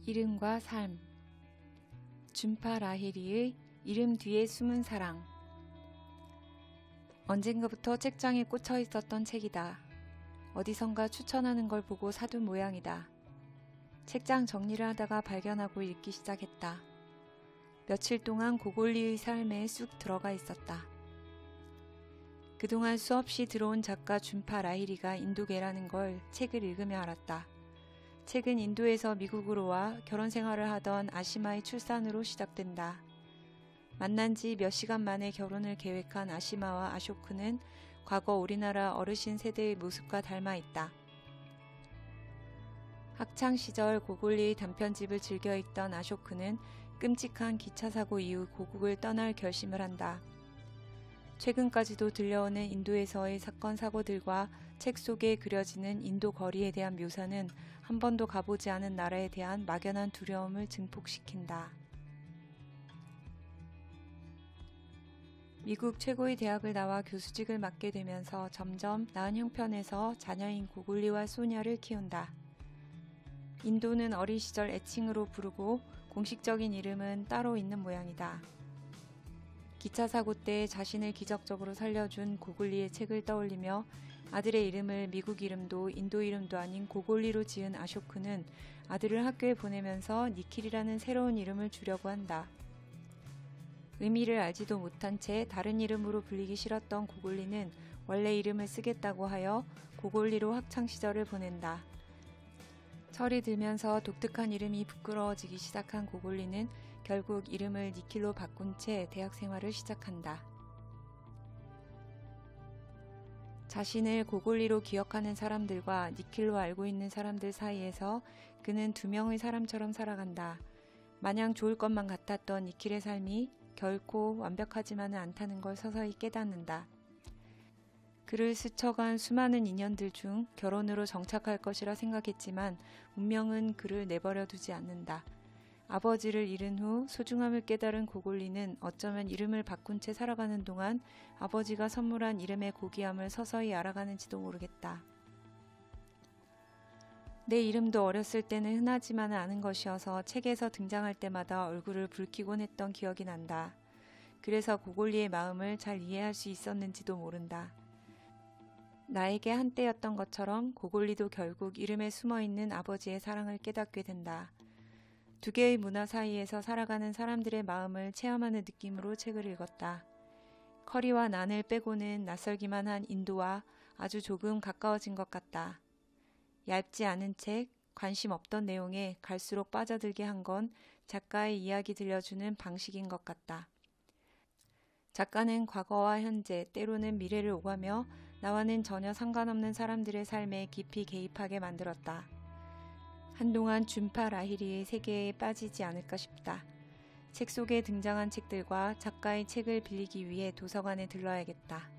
이름과 삶. 준파 라히리의 이름 뒤에 숨은 사랑. 언젠가부터 책장에 꽂혀 있었던 책이다. 어디선가 추천하는 걸 보고 사둔 모양이다. 책장 정리를 하다가 발견하고 읽기 시작했다. 며칠 동안 고골리의 삶에 쑥 들어가 있었다. 그동안 수없이 들어온 작가 준파 라히리가 인도계라는 걸 책을 읽으며 알았다. 책은 인도에서 미국으로 와 결혼 생활을 하던 아시마의 출산으로 시작된다. 만난 지 몇 시간 만에 결혼을 계획한 아시마와 아쇼크는 과거 우리나라 어르신 세대의 모습과 닮아 있다. 학창시절 고골리의 단편집을 즐겨 읽던 아쇼크는 끔찍한 기차 사고 이후 고국을 떠날 결심을 한다. 최근까지도 들려오는 인도에서의 사건 사고들과 책 속에 그려지는 인도 거리에 대한 묘사는 한 번도 가보지 않은 나라에 대한 막연한 두려움을 증폭시킨다. 미국 최고의 대학을 나와 교수직을 맡게 되면서 점점 나은 형편에서 자녀인 고골리와 소녀를 키운다. 인도는 어린 시절 애칭으로 부르고 공식적인 이름은 따로 있는 모양이다. 기차 사고 때 자신을 기적적으로 살려준 고골리의 책을 떠올리며 아들의 이름을 미국 이름도 인도 이름도 아닌 고골리로 지은 아쇼크는 아들을 학교에 보내면서 니킬이라는 새로운 이름을 주려고 한다. 의미를 알지도 못한 채 다른 이름으로 불리기 싫었던 고골리는 원래 이름을 쓰겠다고 하여 고골리로 학창시절을 보낸다. 철이 들면서 독특한 이름이 부끄러워지기 시작한 고골리는 결국 이름을 니킬로 바꾼 채 대학 생활을 시작한다. 자신을 고골리로 기억하는 사람들과 니킬로 알고 있는 사람들 사이에서 그는 두 명의 사람처럼 살아간다. 마냥 좋을 것만 같았던 니킬의 삶이 결코 완벽하지만은 않다는 걸 서서히 깨닫는다. 그를 스쳐간 수많은 인연들 중 결혼으로 정착할 것이라 생각했지만 운명은 그를 내버려 두지 않는다. 아버지를 잃은 후 소중함을 깨달은 고골리는 어쩌면 이름을 바꾼 채 살아가는 동안 아버지가 선물한 이름의 고귀함을 서서히 알아가는지도 모르겠다. 내 이름도 어렸을 때는 흔하지만은 않은 것이어서 책에서 등장할 때마다 얼굴을 붉히곤 했던 기억이 난다. 그래서 고골리의 마음을 잘 이해할 수 있었는지도 모른다. 나에게 한때였던 것처럼 고골리도 결국 이름에 숨어있는 아버지의 사랑을 깨닫게 된다. 두 개의 문화 사이에서 살아가는 사람들의 마음을 체험하는 느낌으로 책을 읽었다. 커리와 난을 빼고는 낯설기만 한 인도와 아주 조금 가까워진 것 같다. 얇지 않은 책, 관심 없던 내용에 갈수록 빠져들게 한 건 작가의 이야기 들려주는 방식인 것 같다. 작가는 과거와 현재, 때로는 미래를 오가며 나와는 전혀 상관없는 사람들의 삶에 깊이 개입하게 만들었다. 한동안 준파 라히리의 세계에 빠지지 않을까 싶다. 책 속에 등장한 책들과 작가의 책을 빌리기 위해 도서관에 들러야겠다.